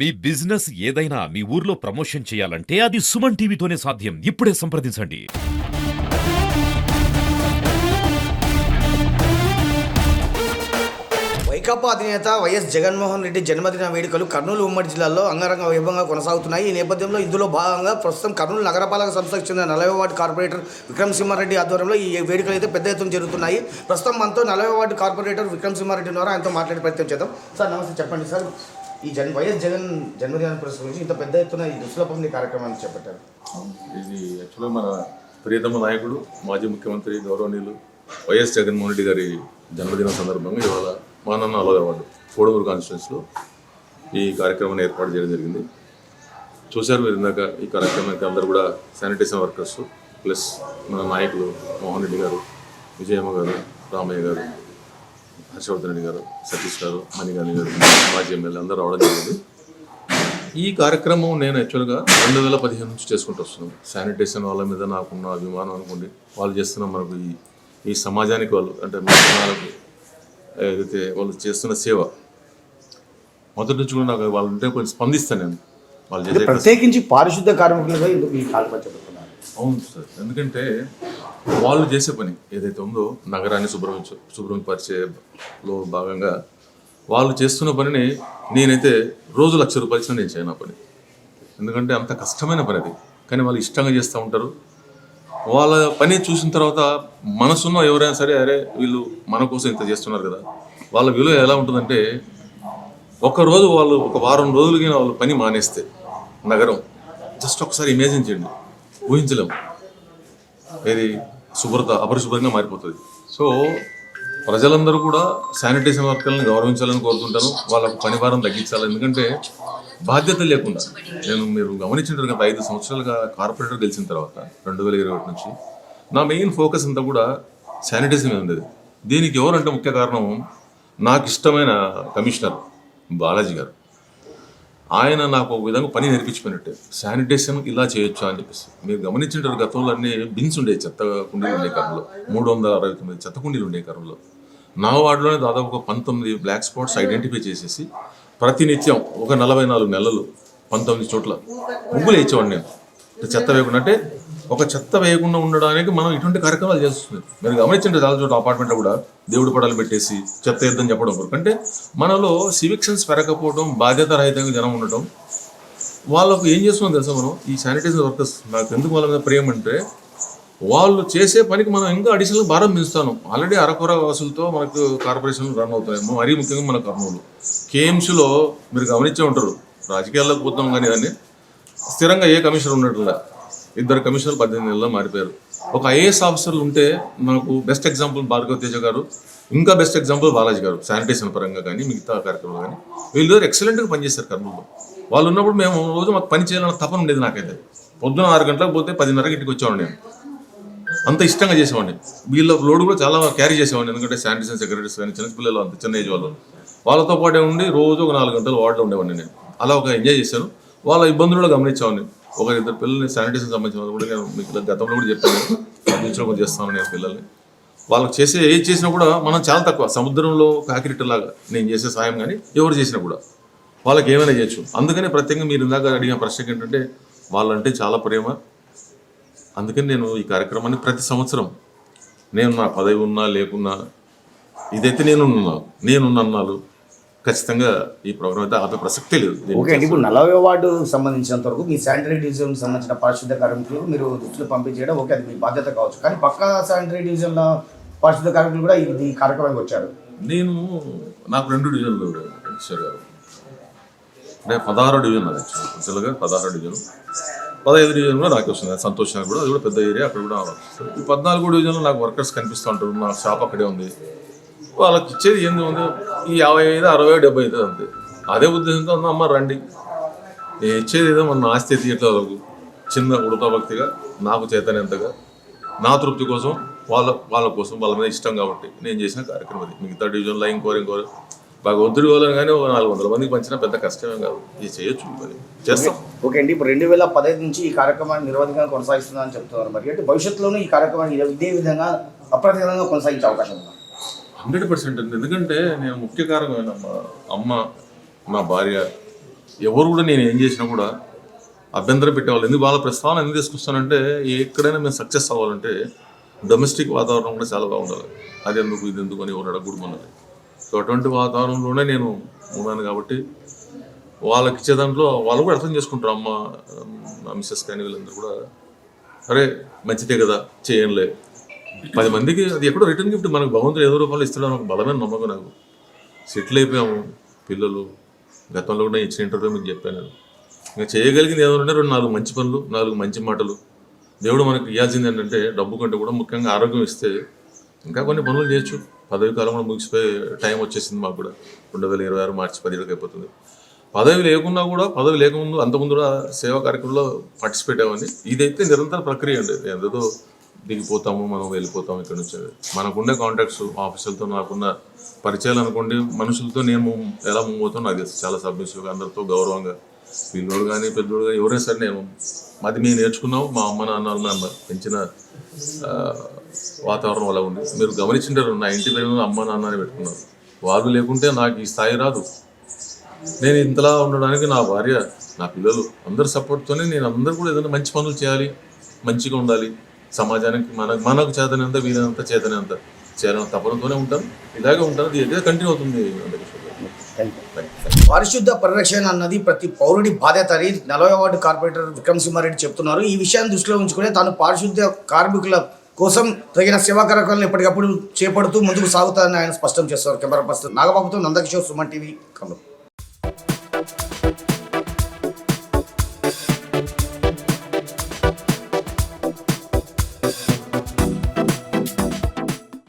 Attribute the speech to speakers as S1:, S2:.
S1: మీ business ఏదైనా మీ ఊర్లో promotion చేయాలంటే అది సుమన్ టీవీతోనే సాధ్యం. ఇప్పుడే సంప్రదించండి.
S2: వైకాపా అధినేత వైఎస్ జగన్మోహన్ రెడ్డి జన్మదిన వేడుకలు కర్నూలు ఉమ్మడి జిల్లాలో అంగరంగ వైభవంగా కొనసాగుతున్నాయి. ఈ నేపథ్యంలో ఇందులో భాగంగా ప్రస్తుతం కర్నూలు నగరపాలక సంస్థకు చెందిన 40వ వార్డు కార్పొరేటర్ విక్రమసింహారెడ్డి ఆధ్వర్యంలో ఈ వేడుకలు అయితే పెద్ద ఎత్తున జరుగుతున్నాయి. ప్రస్తుతం మనతో 40వ వార్డు కార్పొరేటర్ విక్రమసింహారెడ్డి ద్వారా ఆయనతో మాట్లాడే ప్రయత్నం చేద్దాం. సార్ నమస్తే, చెప్పండి సార్, ఈ వైఎస్ జగన్ జన్మదిన పురస్కరించి ఇంత పెద్ద ఎత్తున ఈ దుస్తుల పంపిణీ కార్యక్రమాన్ని చేపట్టారు.
S3: ఇది యాక్చువల్గా మన ప్రియతమ నాయకుడు మాజీ ముఖ్యమంత్రి గౌరవనీయులు వైఎస్ జగన్మోహన్ రెడ్డి గారి జన్మదినం సందర్భంగా ఇవాళ మా నాన్న 40వ వార్డు కోడమూరు కాన్స్టిట్యున్సీలో ఈ కార్యక్రమాన్ని ఏర్పాటు చేయడం జరిగింది. చూశారు మీరు ఇందాక. ఈ కార్యక్రమానికి అందరూ కూడా శానిటేషన్ వర్కర్స్ ప్లస్ మన నాయకులు మోహన్ రెడ్డి గారు, విజయమ్మ గారు, రామయ్య గారు, హర్షవర్ధన్ రెడ్డి గారు, సతీష్ గారు, మణిగాని గారు, మాజీ ఎమ్మెల్యే అందరూ రావడం జరిగింది. ఈ కార్యక్రమం నేను యాక్చువల్గా 2015 నుంచి చేసుకుంటూ వస్తున్నాను. శానిటేషన్ వాళ్ళ మీద నాకున్న అభిమానం అనుకోండి, వాళ్ళు చేస్తున్న మనకు ఈ సమాజానికి వాళ్ళు అంటే మన జనాలకు ఏదైతే వాళ్ళు చేస్తున్న సేవ మొదటి నుంచి కూడా నాకు వాళ్ళు ఉంటే కొంచెం స్పందిస్తాను నేను. వాళ్ళు చేసే
S2: ప్రత్యేకించి పారిశుద్ధ కార్మికులుగా ఈ కాల్పడుతున్నారు.
S3: అవును సార్, ఎందుకంటే వాళ్ళు చేసే పని ఏదైతే ఉందో నగరాన్ని శుభ్రపరిచేలో భాగంగా వాళ్ళు చేస్తున్న పనిని నేనైతే రోజు ₹1,00,000 ఇచ్చినా నేను చేయను ఆ పని. ఎందుకంటే అంత కష్టమైన పని అది, కానీ వాళ్ళు ఇష్టంగా చేస్తూ ఉంటారు. వాళ్ళ పని చూసిన తర్వాత మనసున్న ఎవరైనా సరే, అరే వీళ్ళు మన కోసం ఇంత చేస్తున్నారు కదా, వాళ్ళ విలువ ఎలా ఉంటుందంటే, ఒకరోజు వాళ్ళు ఒక వారం రోజులకి వాళ్ళు పని మానేస్తే నగరం జస్ట్ ఒకసారి ఇమేజిన్ చేయండి, ఊహించలేము. ఇది శుభ్రత అపరిశుభ్రంగా మారిపోతుంది. సో ప్రజలందరూ కూడా శానిటేషన్ వర్కర్లను గౌరవించాలని కోరుతుంటాను. వాళ్ళకు పని భారం తగ్గించాలి. ఎందుకంటే బాధ్యత లేకుండా మీరు గమనించారు గత 5 సంవత్సరాలుగా కార్పొరేటర్ గెలిచిన తర్వాత 2021 నుంచి నా మెయిన్ ఫోకస్ అంతా కూడా శానిటేషన్ మీద ఉండేది. దీనికి ఎవరంటే ముఖ్య కారణం నాకు ఇష్టమైన కమిషనర్ బాలాజీ గారు. ఆయన నాకు ఒక విధంగా పని నేర్పించిపోయినట్టే, శానిటేషన్ ఇలా చేయొచ్చా అని చెప్పేసి. మీరు గమనించారు గతంలో అన్ని బిన్స్ ఉండేవి, చెత్త కుండీలు ఉండే కర్రలో 369 చెత్త కుండీలు ఉండే కర్రలో. నా వార్డులోనే దాదాపు ఒక 19 బ్లాక్ స్పాట్స్ ఐడెంటిఫై చేసేసి ప్రతినిత్యం ఒక 44 నెలలు 19 చోట్ల ముగ్గులు వేయించేవాడిని నేను. చెత్త వేయకుండా, అంటే ఒక చెత్త వేయకుండా ఉండడానికి మనం ఇటువంటి కార్యక్రమాలు చేస్తుంది. మీరు గమనించండి, చాలా చోట్ల అపార్ట్మెంట్లో కూడా దేవుడి పడాలు పెట్టేసి చెత్త వేద్దని చెప్పడం వరకు. అంటే మనలో సివిక్ సెన్స్ పెరగకపోవడం, బాధ్యత రహితంగా జనం ఉండటం. వాళ్ళకు ఏం చేస్తున్నాం తెలుసా, మనం ఈ శానిటైజర్ వర్కర్స్ నాకు ఎందుకు వాళ్ళ మీద ప్రేమ అంటే, వాళ్ళు చేసే పనికి మనం ఇంకా అడిషనల్ భారం పెంచుతాను. ఆల్రెడీ అరకొర వసూలతో మనకు కార్పొరేషన్లు రన్ అవుతాయి. మరీ ముఖ్యంగా మన కర్నూలు కేఎంసీలో మీరు గమనించే ఉంటారు, రాజకీయాల్లోకి పోతాం కానీ దాన్ని స్థిరంగా ఏ కమిషనర్ ఉన్నట్లుగా 2 కమిషనర్లు 18 నెలల్లో మారిపోయారు. ఒక ఐఏఎస్ ఆఫీసర్లు ఉంటే మనకు బెస్ట్ ఎగ్జాంపుల్ భార్గవ తేజ గారు, ఇంకా బెస్ట్ ఎగ్జాంపుల్ బాలాజీ గారు. శానిటేషన్ పరంగా కానీ మిగతా కార్యక్రమాలు కానీ వీళ్ళు ఎక్సలెంట్గా పనిచేస్తారు కర్నూలులో. వాళ్ళు ఉన్నప్పుడు మేము రోజు మాకు పని చేయాలన్న తపన ఉండేది. నాకైతే పొద్దున 6 గంటలకు పోతే 10:30కి ఇంటికి వచ్చేవాడిని. నేను అంత ఇష్టంగా చేసేవాడిని. వీళ్ళ లోడ్ కూడా చాలా క్యారీ చేసేవాడిని. ఎందుకంటే శానిటేషన్ సెక్రటరీస్ కానీ చిన్నపిల్లలు, అంత చిన్న ఏజ్ వాళ్ళతో పాటే ఉండి రోజు ఒక 4 గంటలు వార్డులో ఉండేవాడిని నేను. అలా ఒక ఎంజాయ్ చేశాను. వాళ్ళ ఇబ్బందులు గమనించేవాడిని. 1-2 పిల్లల్ని శానిటేషన్ సంబంధించిన వాళ్ళు కూడా నేను మీకు గతంలో కూడా చెప్పాను, అందించడం చేస్తాను నేను పిల్లల్ని. వాళ్ళకి ఏది చేసినా కూడా మనం చాలా తక్కువ, సముద్రంలో కాకిరెట్టలాగా నేను చేసే సాయం కానీ ఎవరు చేసినా కూడా వాళ్ళకి ఏమైనా చేయొచ్చు. అందుకని ప్రత్యేకంగా మీరు ఇందాక అడిగిన ప్రశ్నకి ఏంటంటే, వాళ్ళంటే చాలా ప్రేమ. అందుకని నేను ఈ కార్యక్రమాన్ని ప్రతి సంవత్సరం, నేను నా పదవి ఉన్నా లేకున్నా, ఇదైతే నేనున్నాను ఖచ్చితంగా ఈ ప్రోగ్రామ్ అయితే ఆపే ప్రసక్తే లేదు.
S2: ఓకే అండి, ఇప్పుడు 40వ వార్డు సంబంధించినంత వరకు మీ శానిటరీ డివిజన్కి సంబంధించిన పారిశుద్ధ కార్మికులు మీరు దుస్తులు పంపించడం ఓకే, అది మీ బాధ్యత కావచ్చు. కానీ పక్క శానిటరీ డివిజన్ల పారిశుద్ధ కార్మికులు కూడా ఈ కార్యక్రమానికి వచ్చారు.
S3: నాకు 2 డివిజన్లు ఈశ్వర్ గారు, అంటే 16 డివిజన్ అది యాక్చువల్గా 16 డివిజన్, 15 డివిజన్ కూడా నాకు వస్తుంది. సంతోష్ నగర్ కూడా, అది కూడా పెద్ద ఏరియా, అక్కడ కూడా ఈ 14 డివిజన్లో నాకు వర్కర్స్ కనిపిస్తూ ఉంటారు. నా షాప్ అక్కడే ఉంది. వాళ్ళకి ఇచ్చేది ఏంది ఉంది, ఈ 55, 60, 70 అవుతుంది అంతే. అదే ఉద్దేశంతో అమ్మ రండి, నేను ఇచ్చేది ఏదో మన ఆస్తి తీయట్లేదు. వాళ్ళకు చిన్న ఉడతా భక్తిగా, నాకు చేతనంతగా, నా తృప్తి కోసం, వాళ్ళ కోసం, వాళ్ళ మీద ఇష్టం కాబట్టి నేను చేసిన కార్యక్రమం అది. మిగతా డివిజన్లో ఇంకోరు భగవంతుడి వాళ్ళని కానీ ఒక 400 మందికి పంచినా పెద్ద కష్టమే కాదు, ఇది చేయొచ్చు, చేస్తాం.
S2: ఓకే అండి, ఇప్పుడు 2015 నుంచి ఈ కార్యక్రమాన్ని నిరవధికంగా కొనసాగిస్తుందని చెప్తున్నారు. మరి అంటే భవిష్యత్తులోనూ ఈ కార్యక్రమాన్ని ఇదే విధంగా అప్రతిహతంగా కొనసాగించే అవకాశం ఉందా?
S3: 100% అండి. ఎందుకంటే నేను ముఖ్య కారణమైన మా అమ్మ, మా భార్య, ఎవరు కూడా నేను ఏం చేసినా కూడా అభ్యంతరం పెట్టేవాళ్ళు. ఎందుకు వాళ్ళ ప్రస్తావన ఎందుకు తీసుకొస్తానంటే ఎక్కడైనా మేము సక్సెస్ అవ్వాలంటే డొమెస్టిక్ వాతావరణం కూడా చాలా బాగుండాలి. అది ఎందుకు ఇది ఎందుకు అని ఎవరు అడగకూడదు మనది. సో అటువంటి వాతావరణంలోనే నేను ఉన్నాను కాబట్టి వాళ్ళకి ఇచ్చే దాంట్లో వాళ్ళు కూడా అర్థం చేసుకుంటారు. మా మిస్సెస్ కానీ వీళ్ళందరూ కూడా అరే మంచిదే కదా చేయంలే 10 మందికి అది ఎక్కడో రిటర్న్ గిఫ్ట్ మనకు భగవంతుడు ఏదో రూపాయలు ఇస్తాడో నాకు బలమైన నమ్మకం. నాకు సెటిల్ అయిపోయాము పిల్లలు. గతంలో కూడా ఇచ్చిన ఇంటర్వ్యూ మీకు చెప్పాను. ఇంకా చేయగలిగింది ఏదో ఉంటే 2-4 మంచి పనులు, 4 మంచి మాటలు. దేవుడు మనకు ఇవ్వాల్సింది ఏంటంటే డబ్బు కంటే కూడా ముఖ్యంగా ఆరోగ్యం ఇస్తే ఇంకా కొన్ని పనులు చేయొచ్చు. పదవి కాలం కూడా ముగిసిపోయి టైం వచ్చేసింది మాకు కూడా. 2026 మార్చి 17కి అయిపోతుంది. పదవి లేకున్నా కూడా పదవి లేకముందు అంతకుముందు కూడా సేవా కార్యక్రమంలో పార్టిసిపేట్ అవ్వండి. ఇదైతే నిరంతర ప్రక్రియ అండి. ఏదో దిగిపోతాము మనం వెళ్ళిపోతాము ఇక్కడ నుంచి. మనకుండే కాంటాక్ట్స్ ఆఫీసులతో నాకున్న పరిచయాలు అనుకోండి, మనుషులతో నేను ఎలా మూవ్ అవుతాను నాకు తెలుసు. చాలా సబ్మిసివ్గా అందరితో గౌరవంగా పిల్లోడు కానీ పెద్దోడు కానీ ఎవరైనా సరే నేను అది మేము నేర్చుకున్నాము. మా అమ్మ నాన్నలు నన్ను పెంచిన వాతావరణం అలా ఉంది. మీరు గమనించుంటారు నా ఇంటి పేరు అమ్మ నాన్న అని పెట్టుకున్నారు. వాళ్ళు లేకుంటే నాకు ఈ స్థాయి రాదు. నేను ఇంతలా ఉండడానికి నా భార్య నా పిల్లలు అందరు సపోర్ట్తోనే నేను అందరూ కూడా ఏదైనా మంచి పనులు చేయాలి, మంచిగా ఉండాలి, సమాజానికి మనకు చేతనంత వీలైనంత చేతనంత చేయాలని తపనతోనే ఉంటాను. ఇలాగే ఉంటాను. ఇది కంటిన్యూ అవుతుంది.
S2: పారిశుద్ధ పరిరక్షణ అన్నది ప్రతి పౌరుడి బాధ్యత అని 40వ వార్డు కార్పొరేటర్ విక్రమ్ సింహారెడ్డి చెప్తున్నారు. ఈ విషయాన్ని దృష్టిలో ఉంచుకునే తాను పారిశుద్ధ కార్మికుల కోసం తగిన సేవా కార్యక్రమాలను ఎప్పటికప్పుడు చేపడుతూ ముందుకు సాగుతారని ఆయన స్పష్టం చేస్తారు. కెమెరా పర్సన్ నాగబాబుతో నందకిషోర్, సుమన్ టీవీ, ఖమ్మం.